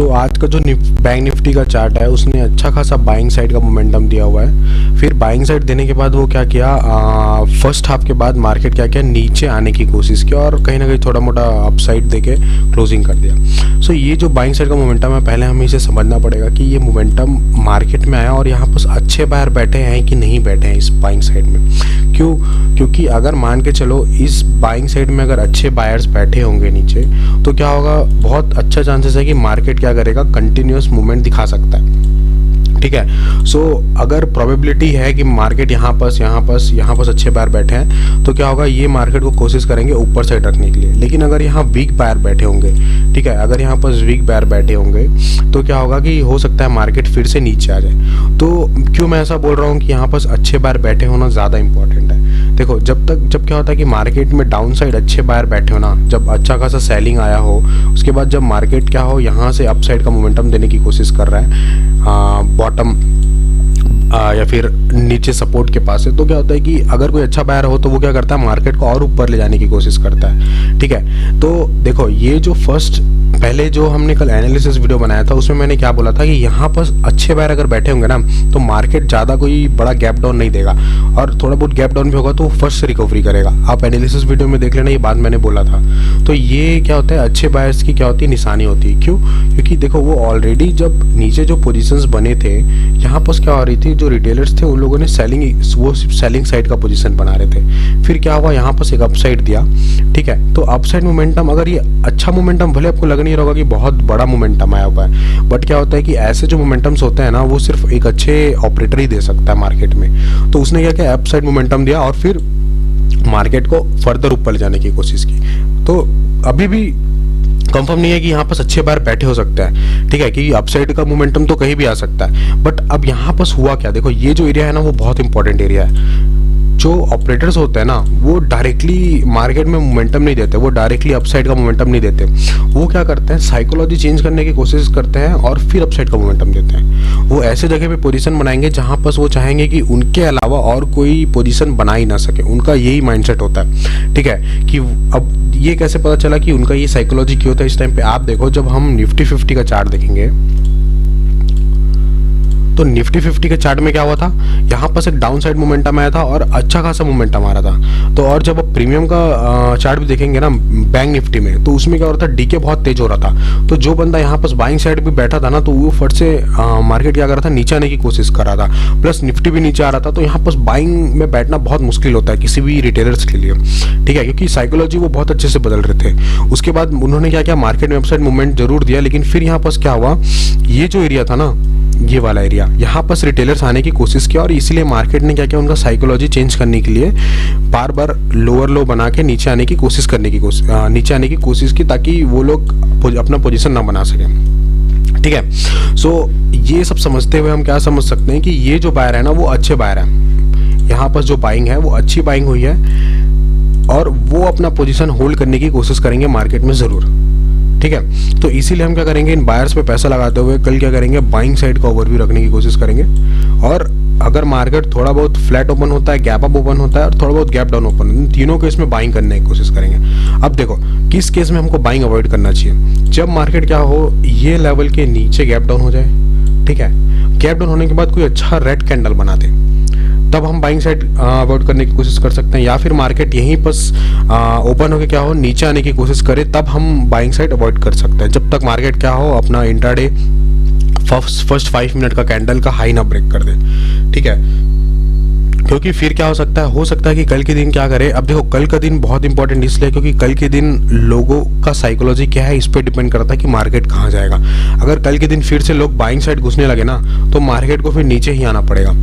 तो आज का जो बैंक निफ्टी का चार्ट है उसने अच्छा खासा बाइंग साइड का मोमेंटम दिया हुआ है। फिर बाइंग साइड देने के बाद वो क्या किया, फर्स्ट हाफ के बाद मार्केट क्या किया, नीचे आने की कोशिश की और कहीं ना कहीं थोड़ा मोटा अपसाइड देके क्लोजिंग कर दिया। सो ये जो बाइंग साइड का मोमेंटम है, पहले हमें इसे समझना पड़ेगा कि ये मोमेंटम मार्केट में आया और यहाँ पर अच्छे बायर बैठे हैं कि नहीं बैठे हैं इस बाइंग साइड में। क्योंकि अगर मान के चलो इस बाइंग साइड में अगर अच्छे बायर्स बैठे होंगे नीचे, तो क्या होगा, बहुत अच्छा चांसेस है कि मार्केट क्या करेगा, कंटिन्यूअस मूवमेंट दिखा सकता है। ठीक है, सो अगर प्रोबेबिलिटी है कि मार्केट यहाँ पर अच्छे बायर बैठे हैं, तो क्या होगा, ये मार्केट को कोशिश करेंगे ऊपर साइड रखने के लिए। लेकिन अगर यहाँ वीक बायर बैठे होंगे, ठीक है, अगर यहाँ पर वीक बायर बैठे होंगे तो क्या होगा कि हो सकता है मार्केट फिर से नीचे आ जाए। तो क्यों मैं ऐसा बोल रहा हूँ कि यहाँ पर अच्छे बायर बैठे होना ज़्यादा इंपॉर्टेंट है। देखो, जब क्या होता है कि मार्केट में डाउन साइड अच्छे बायर बैठे हो ना, जब अच्छा खासा सेलिंग आया हो, उसके बाद जब मार्केट क्या हो, यहाँ से अपसाइड का मोमेंटम देने की कोशिश कर रहा है बॉटम या फिर नीचे सपोर्ट के पास है, तो क्या होता है कि अगर कोई अच्छा बायर हो तो वो क्या करता है, मार्केट को और ऊपर ले जाने की कोशिश करता है। ठीक है, तो देखो, ये जो पहले जो हमने कल एनालिसिस वीडियो बनाया था उसमें मैंने क्या बोला था कि यहाँ पर अच्छे बायर अगर बैठे होंगे ना, तो मार्केट ज़्यादा कोई बड़ा गैप डाउन नहीं देगा और थोड़ा बहुत गैप डाउन भी होगा तो फर्स्ट से रिकवरी करेगा। आप एनालिसिस वीडियो में देख लेना, ये बात मैंने बोला था। तो ये क्या होता है, अच्छे बायर्स की क्या होती है, निशानी होती है। क्यों? क्योंकि देखो, वो ऑलरेडी जब नीचे जो पोजीशंस बने थे, यहाँ पर क्या हो रही थी, जो रिटेलर्स थे उन लोगों ने सेलिंग साइड का पोजीशन बना रहे थे। फिर क्या हुआ, यहाँ पर एक अपसाइड दिया। ठीक है, तो अपसाइड मोमेंटम, अगर ये अच्छा मोमेंटम, भले आपको लग नहीं रहा होगा कि बहुत बड़ा मोमेंटम आया हुआ है, बट क्या होता है कि ऐसे जो मोमेंटम्स होते हैं ना, वो सिर्फ एक अच्छे ऑपरेटर ही दे सकता है मार्केट में। तो उसने क्या किया, अपसाइड मोमेंटम दिया और फिर मार्केट को फर्दर ऊपर ले जाने की कोशिश की। तो अभी भी कंफर्म नहीं है कि यहाँ पर अच्छे बायर बैठे हो सकता है। ठीक है, कि अपसाइड का मोमेंटम तो कहीं भी आ सकता है। बट अब यहाँ पर हुआ क्या, देखो, ये जो एरिया है ना, वो बहुत इंपॉर्टेंट एरिया है। जो ऑपरेटर्स होते हैं ना, वो डायरेक्टली मार्केट में मोमेंटम नहीं देते, वो डायरेक्टली अपसाइड का मोमेंटम नहीं देते। वो क्या करते हैं, साइकोलॉजी चेंज करने की कोशिश करते हैं और फिर अपसाइड का मोमेंटम देते हैं। वो ऐसे जगह पे पोजीशन बनाएंगे जहां पर वो चाहेंगे कि उनके अलावा और कोई पोजीशन बना ही ना सके। उनका यही माइंडसेट होता है। ठीक है, कि अब ये कैसे पता चला कि उनका ये साइकोलॉजी क्यों होता है इस टाइम पे, आप देखो, जब हम निफ्टी 50 का चार्ट देखेंगे तो निफ्टी 50 के चार्ट में क्या हुआ था, यहाँ पर एक डाउन साइड मोमेंटम आया था और अच्छा खासा मोमेंटम आ रहा था। तो और जब आप प्रीमियम का चार्ट भी देखेंगे ना बैंक निफ्टी में, तो उसमें क्या हो रहा था, डीके बहुत तेज हो रहा था। तो जो बंदा यहाँ पर बाइंग साइड भी बैठा था ना, तो वो फट से मार्केट क्या कर रहा था, नीचे आने की कोशिश कर रहा था, प्लस निफ्टी भी नीचे आ रहा था। तो यहाँ पर बाइंग में बैठना बहुत मुश्किल होता है किसी भी रिटेलर्स के लिए। ठीक है, क्योंकि साइकोलॉजी वो बहुत अच्छे से बदल रहे थे। उसके बाद उन्होंने क्या किया, मार्केट में अपसाइड मूवमेंट जरूर दिया, लेकिन फिर यहाँ पर क्या हुआ, ये जो एरिया था ना, ये वाला एरिया, यहाँ पर रिटेलर्स आने की कोशिश की और इसीलिए मार्केट ने क्या किया, उनका साइकोलॉजी चेंज करने के लिए बार बार लोअर लो बना के नीचे आने की कोशिश की, ताकि वो लोग अपना पोजीशन ना बना सकें। ठीक है, सो ये सब समझते हुए हम क्या समझ सकते हैं कि ये जो बायर है ना, वो अच्छे बायर है। यहाँ पर जो बाइंग है वो अच्छी बाइंग हुई है और वो अपना पोजीशन होल्ड करने की कोशिश करेंगे मार्केट में जरूर। ठीक है, तो इसीलिए हम क्या करेंगे, इन बायर्स पे पैसा लगाते हुए कल क्या करेंगे, बाइंग साइड का ओवरव्यू रखने की कोशिश करेंगे। और अगर मार्केट थोड़ा बहुत फ्लैट ओपन होता है, गैप अप ओपन होता है और थोड़ा बहुत गैप डाउन ओपन, इन तीनों केस में बाइंग करने की कोशिश करेंगे। अब देखो, किस केस में हमको बाइंग अवॉइड करना चाहिए, जब मार्केट क्या हो, ये लेवल के नीचे गैप डाउन हो जाए। ठीक है, गैप डाउन होने के बाद कोई अच्छा रेड कैंडल बना दे, तब हम बाइंग साइड अवॉइड करने की कोशिश कर सकते हैं। या फिर मार्केट यहीं पर ओपन होकर क्या हो, नीचे आने की कोशिश करे, तब हम बाइंग साइड अवॉइड कर सकते हैं, जब तक मार्केट क्या हो, अपना इंट्राडे फर्स्ट 5 मिनट का कैंडल का हाई ना ब्रेक कर दे। ठीक है, क्योंकि फिर क्या हो सकता है कि कल के दिन क्या करे। अब देखो, कल का दिन बहुत इंपॉर्टेंट इसलिए क्योंकि कल के दिन लोगों का साइकोलॉजी क्या है, इस पर डिपेंड करता है कि मार्केट कहाँ जाएगा। अगर कल के दिन फिर से लोग बाइंग साइड घुसने लगे ना, तो मार्केट को फिर नीचे ही आना पड़ेगा।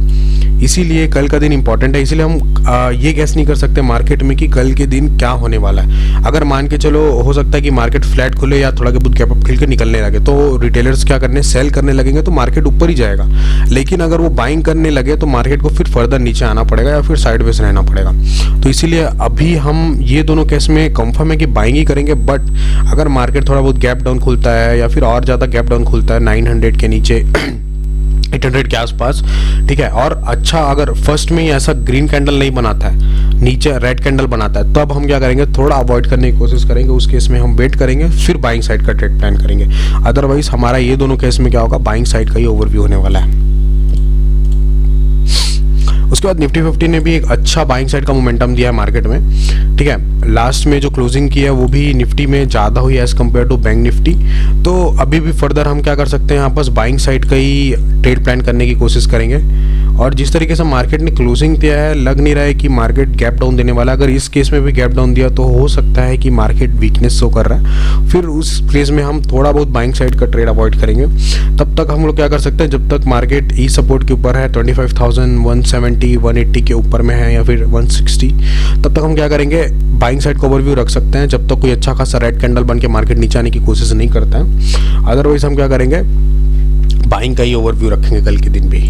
इसीलिए कल का दिन इंपॉर्टेंट है। इसीलिए हम ये गैस नहीं कर सकते मार्केट में कि कल के दिन क्या होने वाला है। अगर मान के चलो, हो सकता है कि मार्केट फ्लैट खुले या थोड़ा बहुत गैप अप खिल के निकलने लगे, तो रिटेलर्स क्या करने, सेल करने लगेंगे, तो मार्केट ऊपर ही जाएगा। लेकिन अगर वो बाइंग करने लगे तो मार्केट को फिर फर्दर नीचे आना पड़ेगा या फिर साइडवेज रहना पड़ेगा। तो इसीलिए अभी हम ये दोनों केस में कंफर्म है कि बाइंग ही करेंगे। बट अगर मार्केट थोड़ा बहुत गैप डाउन खुलता है या फिर और ज़्यादा गैप डाउन खुलता है 900 के नीचे 800 के आसपास, ठीक है। और अच्छा अगर फर्स्ट में ही ऐसा ग्रीन कैंडल नहीं बनाता है, नीचे रेड कैंडल बनाता है, तब हम क्या करेंगे, थोड़ा अवॉइड करने की कोशिश करेंगे। उस केस में हम वेट करेंगे, फिर बाइंग साइड का ट्रेड प्लान करेंगे। अदरवाइज हमारा ये दोनों केस में क्या होगा, बाइंग साइड का ही ओवरव्यू होने वाला है। उसके बाद निफ्टी 50 ने भी एक अच्छा बाइंग साइड का मोमेंटम दिया है मार्केट में, ठीक है। लास्ट में जो क्लोजिंग की है वो भी निफ्टी में ज़्यादा हुई as compare to bank Nifty. तो अभी भी फर्दर हम क्या कर सकते हैं, यहाँ पर बाइंग साइड का ही ट्रेड प्लान करने की कोशिश करेंगे। और जिस तरीके से मार्केट ने क्लोजिंग दिया है, लग नहीं रहा है कि मार्केट गैप डाउन देने वाला है। अगर इस केस में भी गैप डाउन दिया तो हो सकता है कि मार्केट वीकनेस शो कर रहा है, फिर उस केस में हम थोड़ा बहुत बाइंग साइड का ट्रेड अवॉइड करेंगे। तब तक हम लोग क्या कर सकते हैं, जब तक मार्केट ई सपोर्ट के ऊपर है 25,170 180 के ऊपर में है या फिर 160, तब तक हम क्या करेंगे, बाइंग साइड का ओवरव्यू रख सकते हैं, जब तक कोई अच्छा खासा रेड कैंडल बन के मार्केट नीचे आने की कोशिश नहीं करता है। अदरवाइज हम क्या करेंगे, बाइंग का ही ओवरव्यू रखेंगे कल के दिन भी।